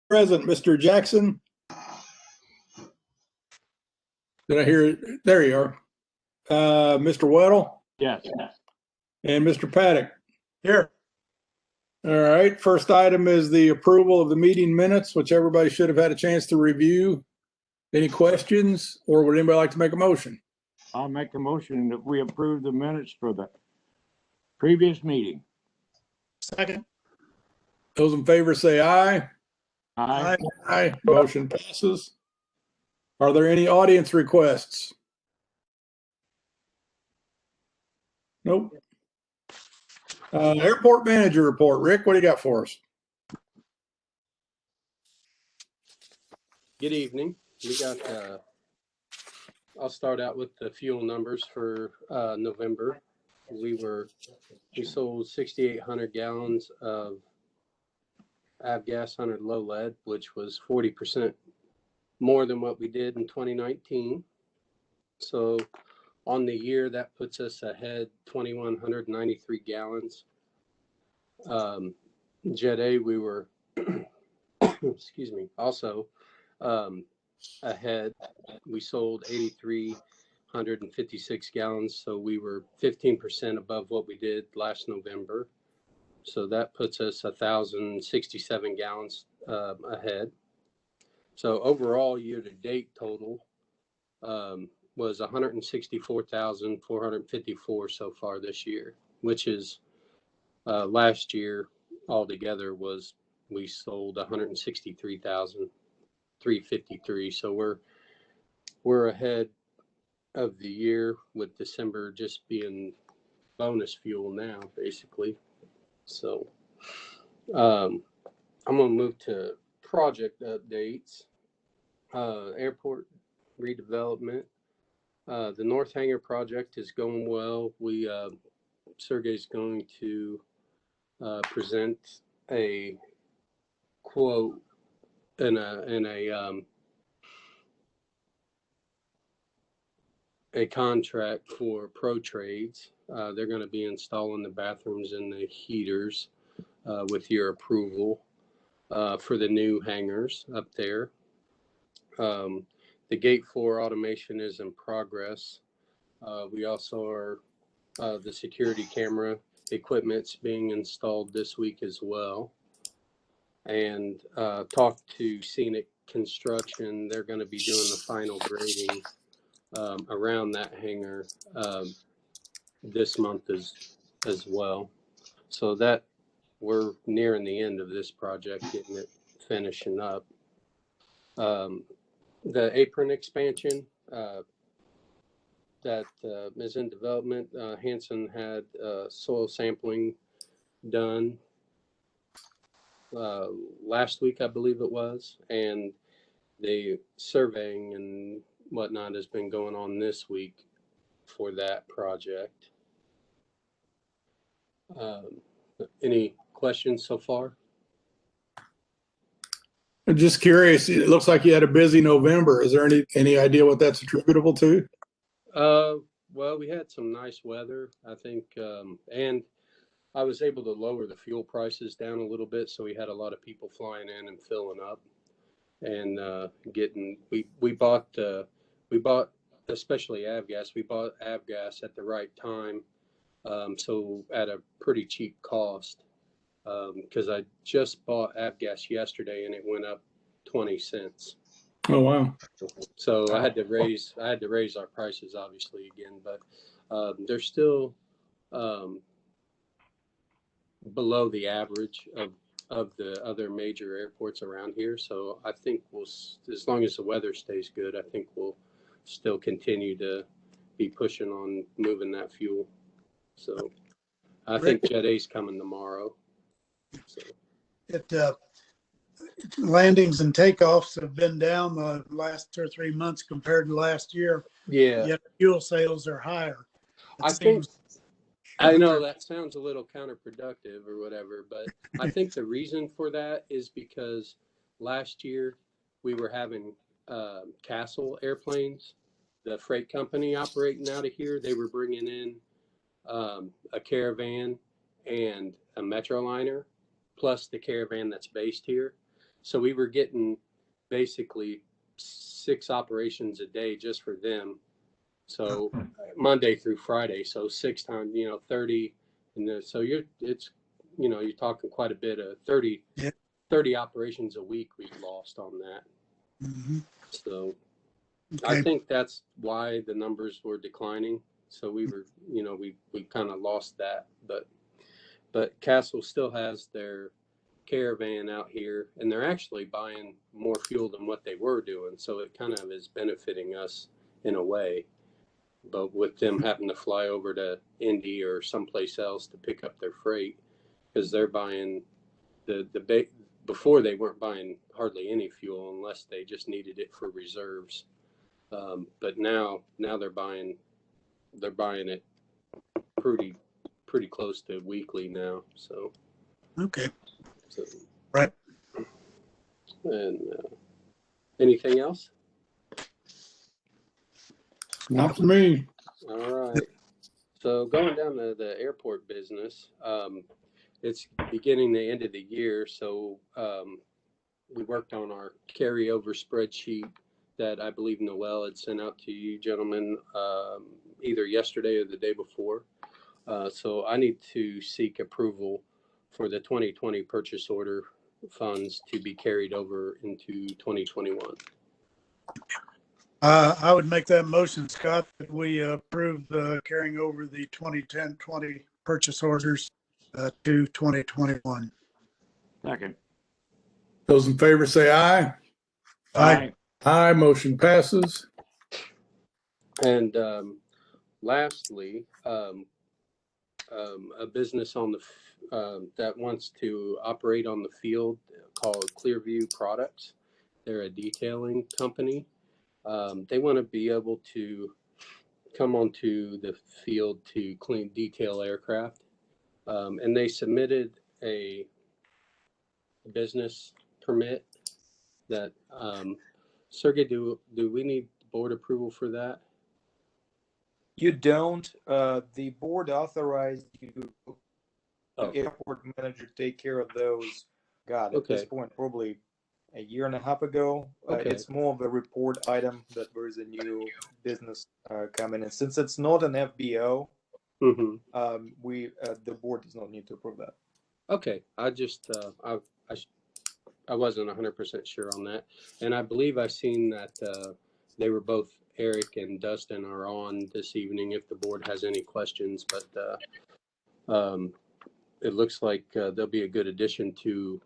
Present, Mr. Jackson. Did I hear it? There you are. Mr. Weddle? Yes. And Mr. Paddock? Here. All right. First item is the approval of the meeting minutes, which everybody should have had a chance to review. Any questions, or would anybody like to make a motion? I'll make a motion that we approve the minutes for the previous meeting. Second. Those in favor say aye. Aye. Aye. Motion passes. Are there any audience requests? Nope. Airport manager report. Rick, what do you got for us? Good evening. We got, I'll start out with the fuel numbers for November. We sold 6,800 gallons of avgas under low lead, which was 40% more than what we did in 2019. So on the year, that puts us ahead 2,193 gallons. Jet A, we were, excuse me, also ahead. We sold 8,356 gallons, so we were 15% above what we did last November. So that puts us 1,067 gallons ahead. So overall, year-to-date total was 164,454 so far this year, which is last year altogether was we sold 163,353. So we're ahead of the year, with December just being bonus fuel now, basically. So I'm gonna move to project updates. Airport redevelopment. The North Hangar project is going well. Sergey's going to present a quote in a contract for Pro Trades. They're going to be installing the bathrooms and the heaters with your approval for the new hangars up there. The gate 4 automation is in progress. We also are the security camera equipment's being installed this week as well. And talked to Scenic Construction. They're going to be doing the final grading around that hangar this month as well. So that we're nearing the end of this project, getting it finishing up. The apron expansion that is in development. Hanson had soil sampling done last week, I believe it was, and the surveying and whatnot has been going on this week for that project. Any questions so far? I'm just curious. It looks like you had a busy November. Is there any idea what that's attributable to? Well, we had some nice weather, I think, and I was able to lower the fuel prices down a little bit, so we had a lot of people flying in and filling up, and we bought especially avgas. We bought avgas at the right time, so at a pretty cheap cost. Because I just bought avgas yesterday and it went up 20 cents. Oh wow! So I had to raise our prices obviously again, but they're still below the average of the other major airports around here. So I think as long as the weather stays good, I think we'll still continue to be pushing on moving that fuel. So I think Jet A's coming tomorrow. So. Landings and takeoffs have been down the last 2 or 3 months compared to last year. Yeah. Yet fuel sales are higher. I know that sounds a little counterproductive or whatever, but I think the reason for that is because last year we were having Castle airplanes, the freight company operating out of here. They were bringing in a Caravan and a Metroliner, plus the Caravan that's based here. So we were getting basically 6 operations a day just for them. So Monday through Friday, so 6 times, 30, and so you're talking quite a bit of 30, Yeah. 30 operations a week we've lost on that. Mhm. So I Okay. think that's why the numbers were declining. So we were, we kind of lost that, but Castle still has their caravan out here, and they're actually buying more fuel than what they were doing. So it kind of is benefiting us in a way. But with them having to fly over to Indy or someplace else to pick up their freight, because they're buying before they weren't buying hardly any fuel unless they just needed it for reserves. But now they're buying it pretty close to weekly now. So Okay. so Right. and anything else? Not for me. All right. So going down to the airport business, it's beginning the end of the year. So we worked on our carryover spreadsheet that I believe Noel had sent out to you gentlemen either yesterday or the day before. So I need to seek approval for the 2020 purchase order funds to be carried over into 2021. I would make that motion, Scott, that we approve carrying over the 2010-20 purchase orders to 2021. Second. Those in favor say aye. Aye. Aye, motion passes. And lastly, a business on the that wants to operate on the field called Clearview Products. They're a detailing company. They want to be able to come onto the field to clean detail aircraft, and they submitted a business permit that Sergey, do we need board approval for that? You don't. The board authorized you, the airport manager, take care of those. God, at this Okay. point, probably a year and a half ago. Okay. It's more of a report item that there is a new business coming in. Since it's not an FBO, Mm-hmm. the board does not need to approve that. Okay, I just I wasn't 100% sure on that, and I believe I've seen that they were both Eric and Dustin are on this evening if the board has any questions. But it looks like they'll be a good addition to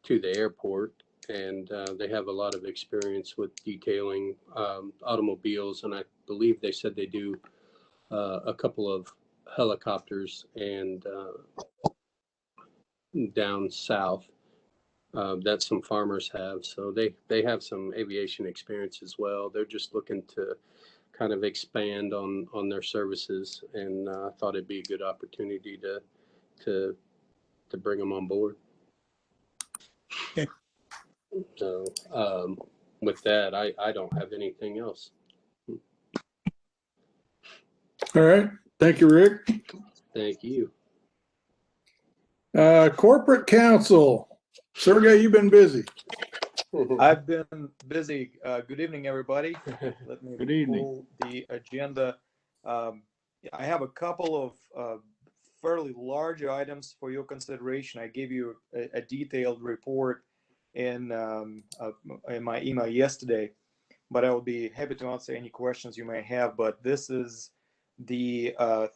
the airport, and they have a lot of experience with detailing automobiles, and I believe they said they do a couple of helicopters and down south that some farmers have. So they have some aviation experience as well. They're just looking to kind of expand on their services, and I thought it'd be a good opportunity to bring them on board. Okay. So with that, I don't have anything else. All right. Thank you, Rick. Thank you. Corporate counsel. Sergey, you've been busy. I've been busy. Good evening, everybody. Let me Good evening. pull the agenda. I have a couple of fairly large items for your consideration. I gave you a detailed report in my email yesterday, but I will be happy to answer any questions you may have. But this is the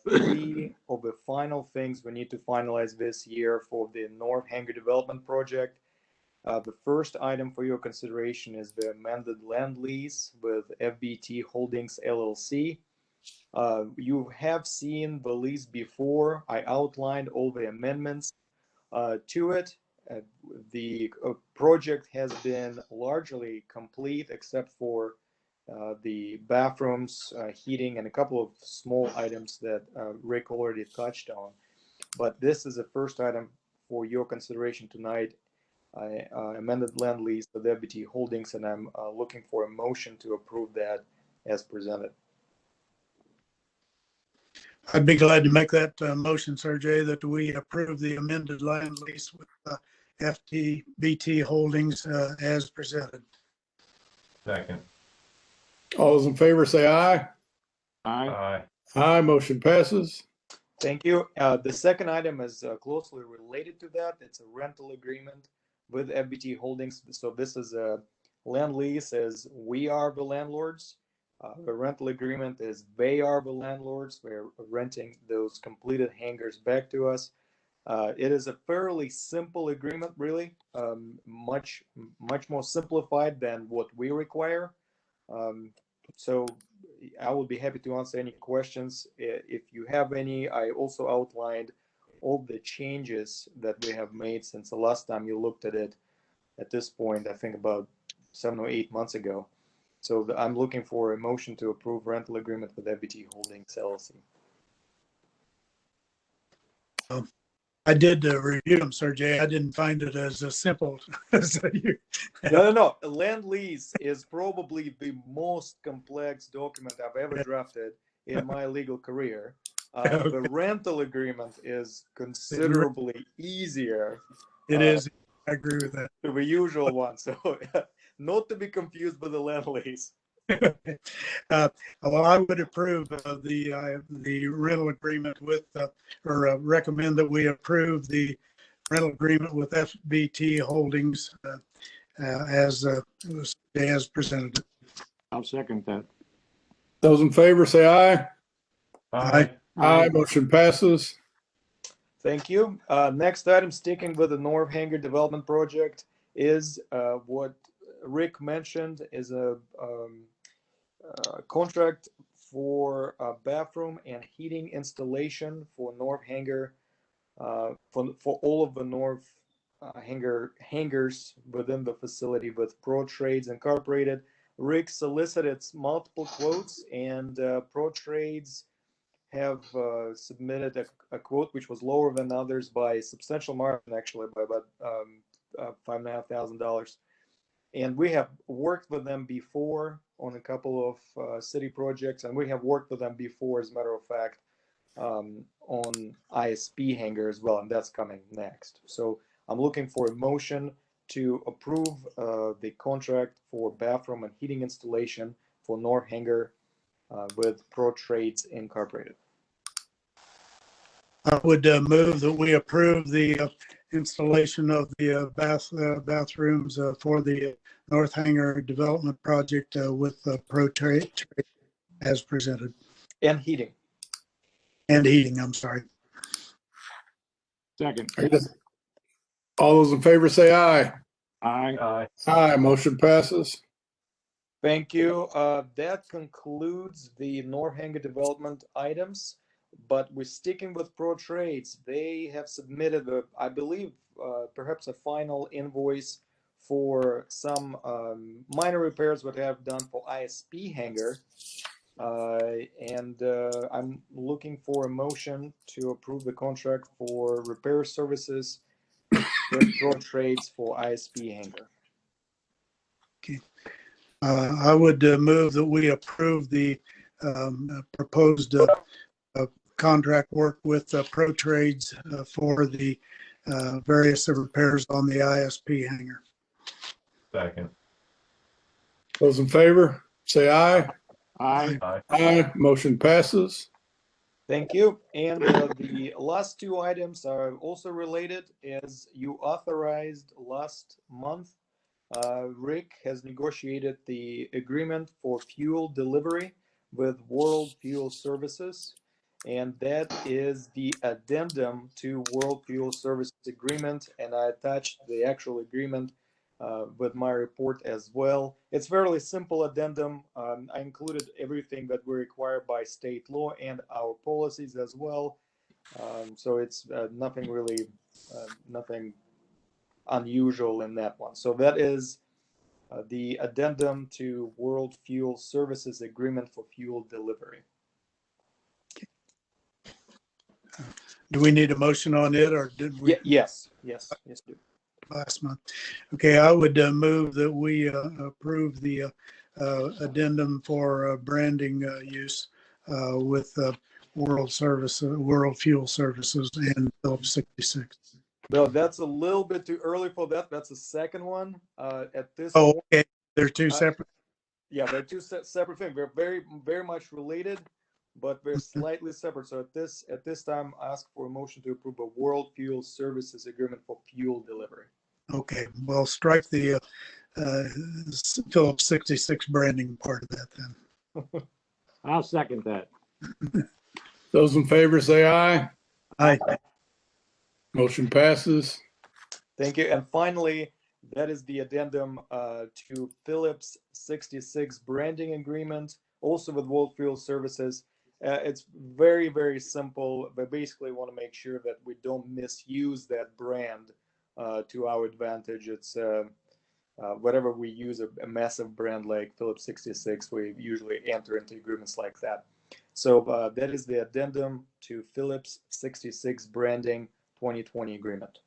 3 of the final things we need to finalize this year for the North Hangar Development Project. The first item for your consideration is the amended land lease with FBT Holdings LLC. You have seen the lease before. I outlined all the amendments to it. The project has been largely complete except for the bathrooms, heating, and a couple of small items that Rick already touched on. But this is the first item for your consideration tonight. Amended land lease with FBT Holdings, and I'm looking for a motion to approve that as presented. I'd be glad to make that motion, Sergey, that we approve the amended land lease with FTBT Holdings as presented. Second. All those in favor say aye. Aye. Aye. Aye, motion passes. Thank you. The second item is closely related to that. It's a rental agreement with FBT Holdings. So this is a land lease as we are the landlords. The rental agreement is they are the landlords. We're renting those completed hangars back to us. It is a fairly simple agreement, really, much more simplified than what we require. So I would be happy to answer any questions if you have any. I also outlined all the changes that we have made since the last time you looked at it. At this point, I think about 7 or 8 months ago. So I'm looking for a motion to approve rental agreement with FBT Holdings LLC. I did review them, Sir Jay. I didn't find it as simple as you. No. A land lease is probably the most complex document I've ever drafted in my legal career. Okay. The rental agreement is considerably easier. It is. I agree with that. To the usual one. So not to be confused with the land lease. Well, I would approve the rental agreement with, or recommend that we approve the rental agreement with FBT Holdings as presented. I'll second that. Those in favor say aye. Aye. Aye, motion passes. Thank you. Next item, sticking with the North Hangar development project, is what Rick mentioned is a contract for a bathroom and heating installation for North Hangar, for all of the North hangars within the facility with Pro Trades Incorporated. Rick solicited multiple quotes, and Pro Trades have submitted a quote which was lower than others by a substantial margin, actually by about $5,500. And we have worked with them before on a couple of city projects, and we have worked with them before, as a matter of fact, on ISP hangar as well, and that's coming next. So I'm looking for a motion to approve the contract for bathroom and heating installation for North Hangar with Pro Trades Incorporated. I would move that we approve the installation of the bathrooms for the North Hangar development project with Pro Trade as presented. And heating. And heating, I'm sorry. Second. All those in favor say aye. Aye. Aye. Aye, motion passes. Thank you. That concludes the North Hangar development items, but we're sticking with Pro Trades. They have submitted, I believe, perhaps a final invoice for some minor repairs that they have done for ISP hangar. And I'm looking for a motion to approve the contract for repair services with Pro Trades for ISP hangar. I would move that we approve the proposed contract work with Pro Trades for the various repairs on the ISP hangar. Second. Those in favor say aye. Aye. Aye. Aye, motion passes. Thank you. And the last two items are also related, as you authorized last month. Rick has negotiated the agreement for fuel delivery with World Fuel Services, and that is the addendum to World Fuel Services agreement, and I attached the actual agreement with my report as well. It's fairly simple addendum. I included everything that we require by state law and our policies as well. So it's nothing really, nothing unusual in that one. So that is the addendum to World Fuel Services Agreement for Fuel Delivery. Do we need a motion on it, or did we? Yes, do. Last month. Okay, I would move that we approve the addendum for branding use with World Fuel Services and Phillips 66. Well, that's a little bit too early for that. That's the second one. At this Oh, point, okay. They're two separate. yeah, they're two separate things. They're very much related, but they're slightly separate. So at this time, I ask for a motion to approve a World Fuel Services agreement for fuel delivery. Okay, well, strike the Phillips 66 branding part of that then. I'll second that. Those in favor say aye. Aye. Motion passes. Thank you. And finally, that is the addendum to Phillips 66 branding agreement, also with World Fuel Services. It's very simple. But basically want to make sure that we don't misuse that brand to our advantage. It's whatever we use a massive brand like Phillips 66, we usually enter into agreements like that. So that is the addendum to Phillips 66 branding 2020 agreement.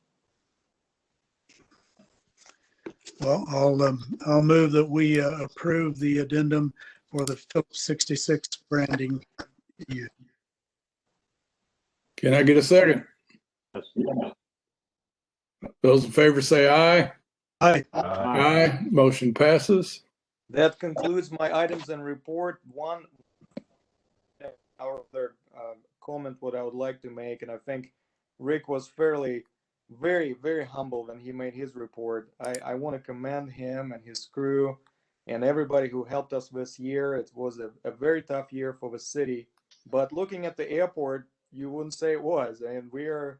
Well, I'll move that we approve the addendum for the Phillips 66 branding. Can I get a second? Those in favor say aye. Aye. Aye. Motion passes. That concludes my items and report. One other comment what I would like to make, and I think Rick was very humble when he made his report. I want to commend him and his crew and everybody who helped us this year. It was a very tough year for the city, but looking at the airport, you wouldn't say it was. And we are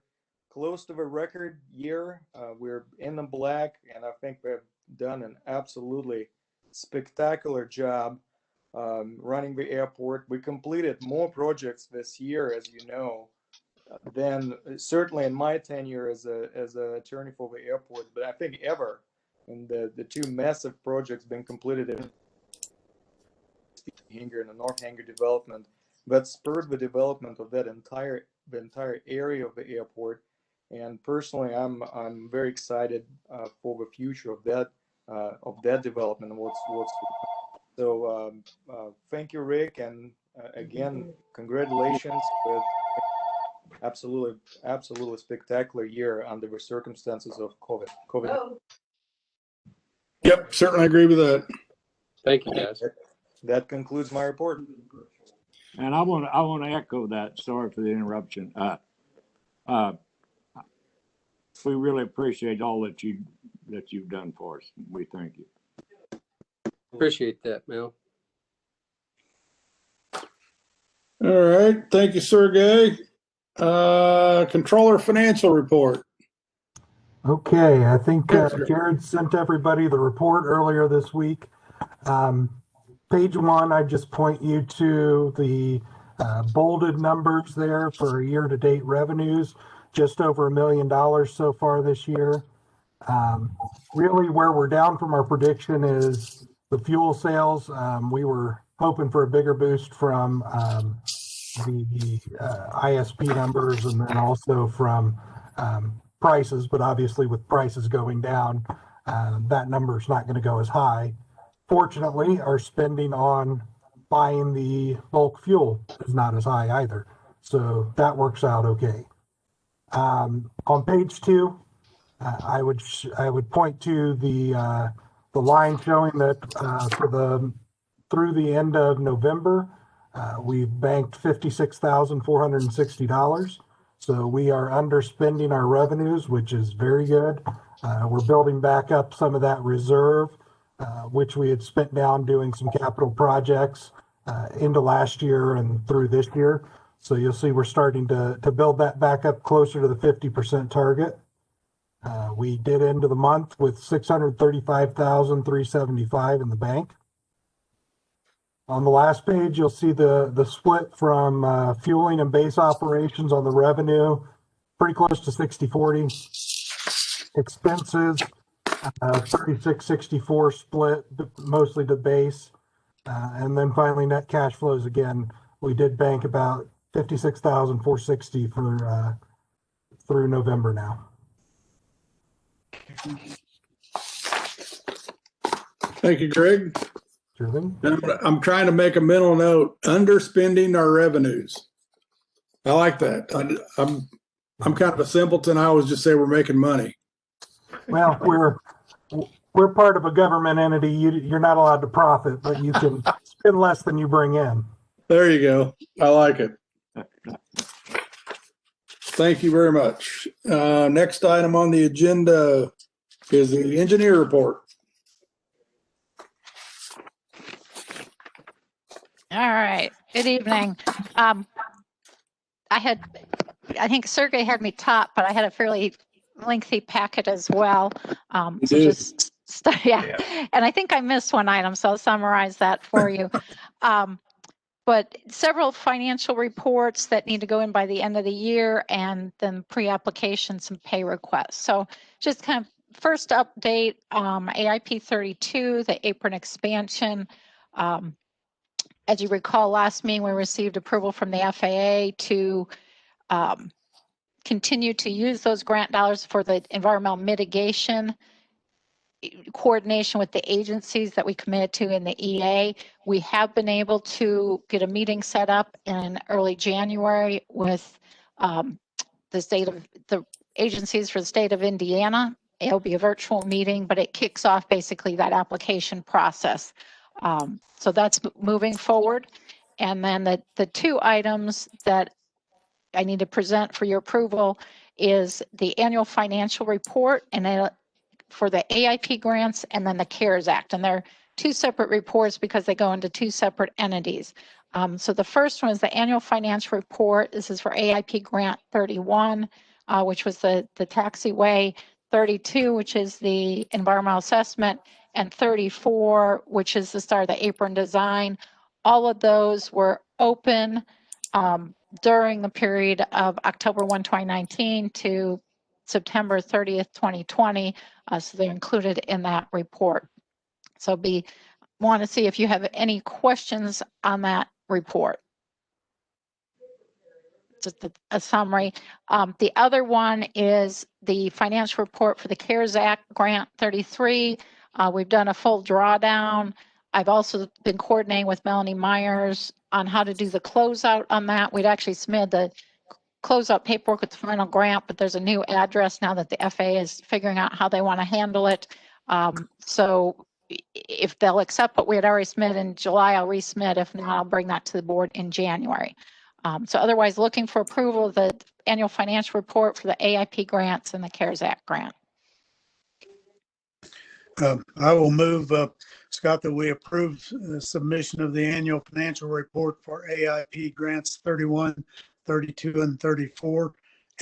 close to the record year. We're in the black, and I think we've done an absolutely spectacular job running the airport. We completed more projects this year, as you know, than certainly in my tenure as an attorney for the airport, but I think ever. And the two massive projects being completed in the hangar and the North Hangar development that spurred the development of that entire area of the airport. And personally, I'm very excited for the future of that development. So thank you, Rick, and again, congratulations with absolutely spectacular year under the circumstances of COVID. Yep, certainly agree with that. Thank you, guys. That concludes my report. And I want to echo that. Sorry for the interruption. We really appreciate all that you've done for us. We thank you. Appreciate that, Mel. All right. Thank you, Sergey. Controller financial report. Okay, I think Yes, sir. Jared sent everybody the report earlier this week. Page 1, I just point you to the bolded numbers there for year-to-date revenues, just over $1 million so far this year. Really where we're down from our prediction is the fuel sales. We were hoping for a bigger boost from the ISP numbers and then also from prices, but obviously with prices going down, that number is not going to go as high. Fortunately, our spending on buying the bulk fuel is not as high either, so that works out okay. On page 2, I would point to the line showing that through the end of November, we've banked $56,460. So we are underspending our revenues, which is very good. We're building back up some of that reserve, which we had spent down doing some capital projects into last year and through this year. So you'll see we're starting to build that back up closer to the 50% target. We did end of the month with $635,375 in the bank. On the last page, you'll see the split from fueling and base operations on the revenue, pretty close to 60-40. Expenses, 36-64 split, mostly to base. And then finally, net cash flows again. We did bank about $56,460 for through November now. Thank you, Greg. Sure thing. I'm trying to make a mental note, underspending our revenues. I like that. I'm kind of a simpleton. I always just say we're making money. Well, we're part of a government entity. You're not allowed to profit, but you can spend less than you bring in. There you go. I like it. Thank you very much. Next item on the agenda is the engineer report. All right. Good evening. I think Sergey had me top, but I had a fairly lengthy packet as well. You So did. just yeah. And I think I missed one item, so I'll summarize that for you. But several financial reports that need to go in by the end of the year, and then pre-application, some pay requests. So just kind of first update, AIP 32, the apron expansion. As you recall, last meeting, we received approval from the FAA to continue to use those grant dollars for the environmental mitigation coordination with the agencies that we committed to in the EA. We have been able to get a meeting set up in early January with the agencies for the state of Indiana. It'll be a virtual meeting, but it kicks off basically that application process. So that's moving forward. And then the two items that I need to present for your approval is the annual financial report and for the AIP grants, and then the CARES Act. And they're two separate reports because they go into two separate entities. So the first one is the annual financial report. This is for AIP grant 31, which was the taxiway, 32, which is the environmental assessment, and 34, which is the start of the apron design. All of those were open during the period of October 1, 2019 to September 30th, 2020. So they're included in that report. So want to see if you have any questions on that report. Just a summary. The other one is the financial report for the CARES Act grant 33. We've done a full drawdown. I've also been coordinating with Melanie Myers on how to do the closeout on that. We'd actually submitted the closeout paperwork with the final grant, but there's a new address now that the FAA is figuring out how they want to handle it. So if they'll accept what we had already submitted in July, I'll resubmit. If not, I'll bring that to the board in January. So otherwise, looking for approval of the annual financial report for the AIP grants and the CARES Act grant. I will move, Scott, that we approve the submission of the annual financial report for AIP grants 31, 32, and 34,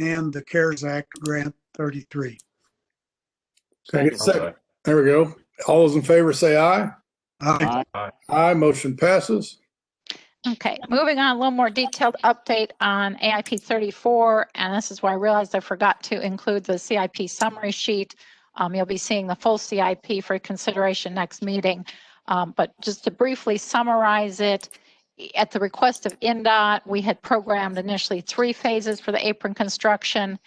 and the CARES Act grant 33. Second. There we go. All those in favor say aye. Aye. Aye. Motion passes. Okay, moving on, a little more detailed update on AIP 34, and this is where I realized I forgot to include the CIP summary sheet. You'll be seeing the full CIP for consideration next meeting, but just to briefly summarize it, at the request of INDOT, we had programmed initially 3 phases for the apron construction.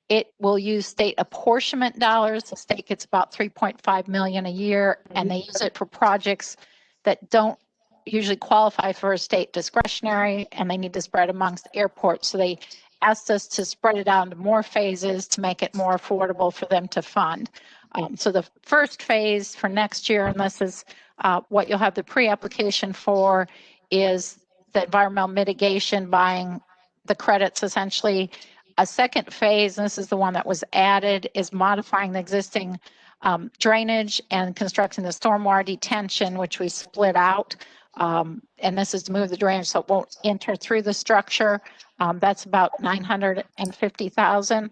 It will use state apportionment dollars. The state gets about $3.5 million a year, and they use it for projects that don't usually qualify for a state discretionary, and they need to spread amongst airports. So they asked us to spread it out into more phases to make it more affordable for them to fund. So the first phase for next year, and this is what you'll have the pre-application for, is the environmental mitigation, buying the credits essentially. A second phase, and this is the one that was added, is modifying the existing drainage and constructing the stormwater detention, which we split out. And this is to move the drainage so it won't enter through the structure. That's about $950,000.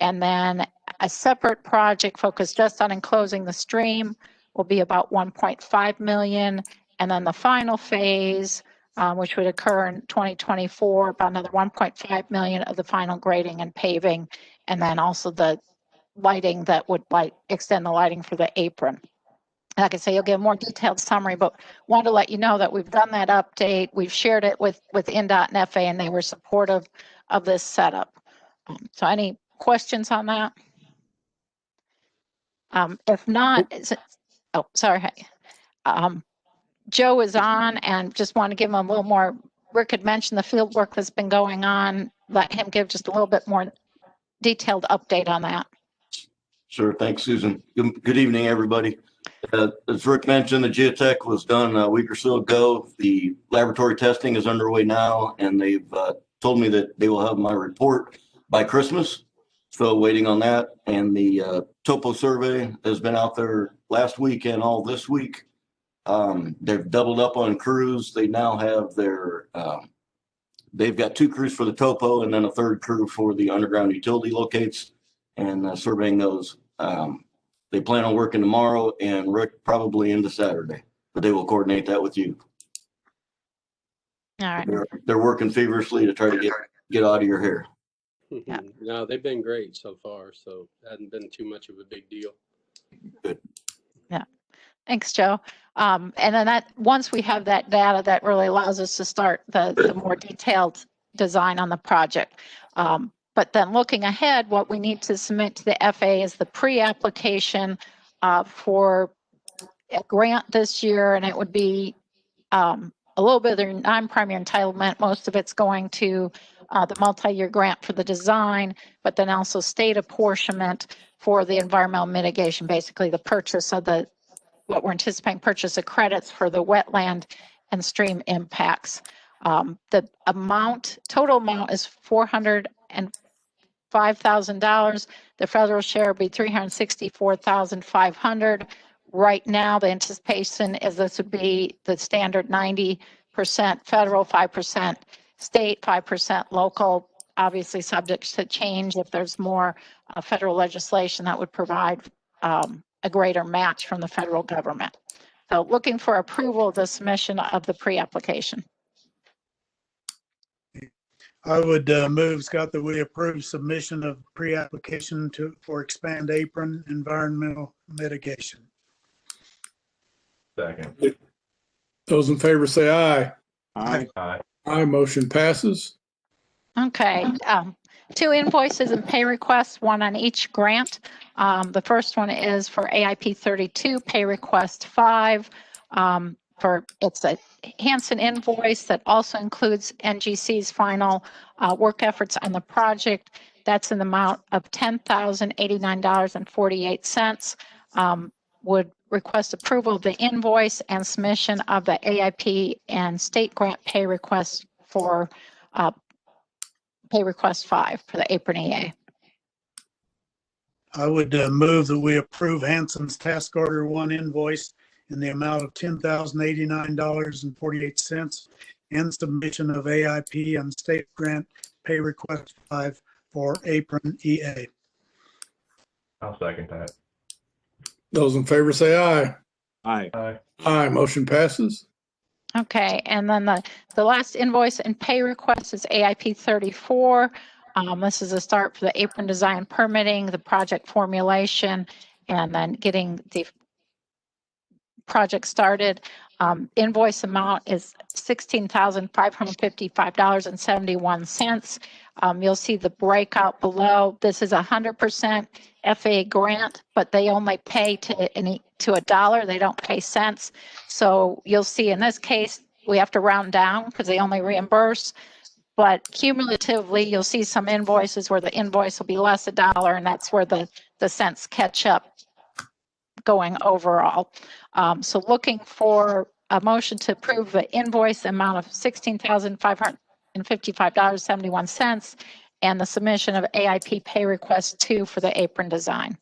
And then a separate project focused just on enclosing the stream will be about $1.5 million. And then the final phase, which would occur in 2024, about another $1.5 million of the final grading and paving, and then also the lighting that would extend the lighting for the apron. Like I say, you'll get a more detailed summary, but wanted to let you know that we've done that update. We've shared it with INDOT and FAA, and they were supportive of this setup. So any questions on that? If not, oh, sorry. Joe is on, and just want to give him a little more. Rick had mentioned the field work that's been going on. Let him give just a little bit more detailed update on that. Sure. Thanks, Susan. Good evening, everybody. As Rick mentioned, the geotech was done a week or so ago. The laboratory testing is underway now, and they've told me that they will have my report by Christmas. So waiting on that. And the topo survey has been out there last week and all this week. They've doubled up on crews. They now have their, they've got 2 crews for the topo and then a 3rd crew for the underground utility locates and surveying those. They plan on working tomorrow and Rick probably into Saturday, but they will coordinate that with you. All right. They're working feverishly to try to get out of your hair. Yeah. No, they've been great so far, so it hasn't been too much of a big deal. Good. Yeah. Thanks, Joe. And then that once we have that data, that really allows us to start the more detailed design on the project. But then looking ahead, what we need to submit to the FAA is the pre-application for a grant this year, and it would be a little bit of their non-primary entitlement. Most of it's going to the multi-year grant for the design, but then also state apportionment for the environmental mitigation, basically the purchase of what we're anticipating purchase of credits for the wetland and stream impacts. The total amount is $405,000. The federal share will be $364,500. Right now, the anticipation is this would be the standard 90% federal, 5% state, 5% local, obviously subject to change if there's more federal legislation that would provide a greater match from the federal government. So looking for approval of the submission of the pre-application. I would move, Scott, that we approve submission of pre-application for expand apron environmental mitigation. Second. Those in favor say aye. Aye. Aye. Aye, motion passes. Okay, 2 invoices and pay requests, 1 on each grant. The first one is for AIP 32, pay request 5. It's a Hanson invoice that also includes NGC's final work efforts on the project. That's in the amount of $10,089.48. Would request approval of the invoice and submission of the AIP and state grant pay request for pay request 5 for the apron EA. I would move that we approve Hanson's task order 1 invoice in the amount of $10,089.48 and submission of AIP and state grant pay request 5 for apron EA. I'll second that. Those in favor say aye. Aye. Aye. Aye, motion passes. Okay, and then the last invoice and pay request is AIP 34. This is a start for the apron design permitting, the project formulation, and then getting the project started. Invoice amount is $16,555.71. You'll see the breakout below. This is 100% FAA grant, but they only pay to $1. They don't pay cents. So you'll see in this case, we have to round down because they only reimburse. But cumulatively, you'll see some invoices where the invoice will be less $1, and that's where the cents catch up going overall. So looking for a motion to approve the invoice amount of $16,555.71 and the submission of AIP pay request 2 for the apron design.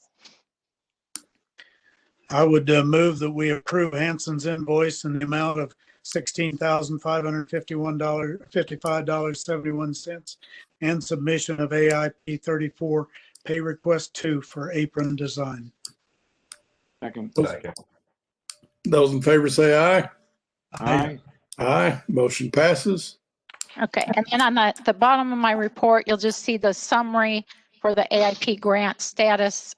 I would move that we approve Hanson's invoice in the amount of $16,555.71 and submission of AIP 34 pay request 2 for apron design. Second. Second. Those in favor say aye. Aye. Aye, motion passes. Okay, and then on the bottom of my report, you'll just see the summary for the AIP grant status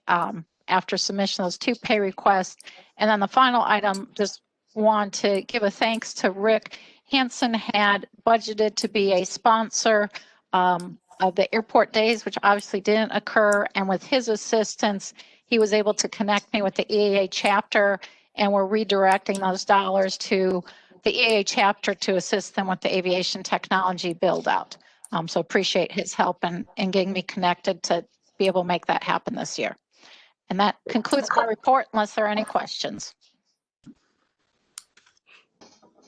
after submission of those 2 pay requests. And then the final item, just want to give a thanks to Rick. Hanson had budgeted to be a sponsor of the airport days, which obviously didn't occur. And with his assistance, he was able to connect me with the EAA chapter, and we're redirecting those dollars to the EAA chapter to assist them with the aviation technology build out. So appreciate his help in getting me connected to be able to make that happen this year. And that concludes my report unless there are any questions.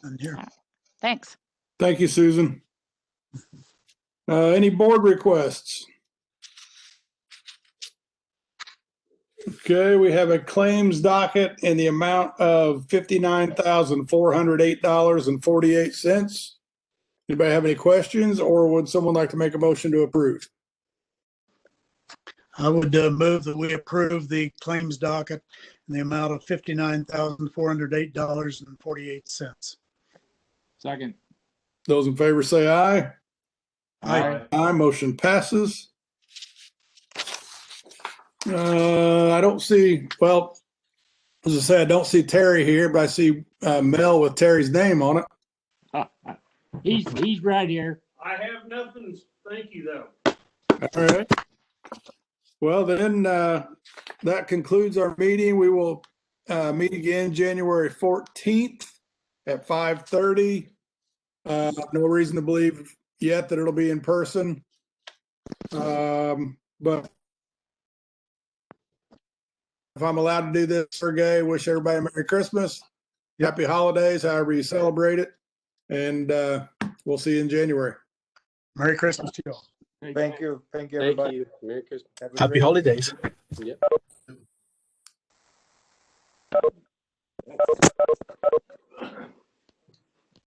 And here. Thanks. Thank you, Susan. Any board requests? Okay, we have a claims docket in the amount of $59,408.48. Anybody have any questions, or would someone like to make a motion to approve? I would move that we approve the claims docket in the amount of $59,408.48. Second. Those in favor say aye. Aye. Aye, motion passes. I don't see, well, as I say, I don't see Terry here, but I see Mel with Terry's name on it. He's right here. I have nothing, thank you, though. All right. Well, then that concludes our meeting. We will meet again January 14th at 5:30. No reason to believe yet that it'll be in person. But if I'm allowed to do this, Sergey, wish everybody a Merry Christmas, Happy Holidays, however you celebrate it. And we'll see you in January. Merry Christmas to you all. Thank you. Thank you, Thank everybody. you. Merry Christmas. Have a Happy great- holidays. Yep.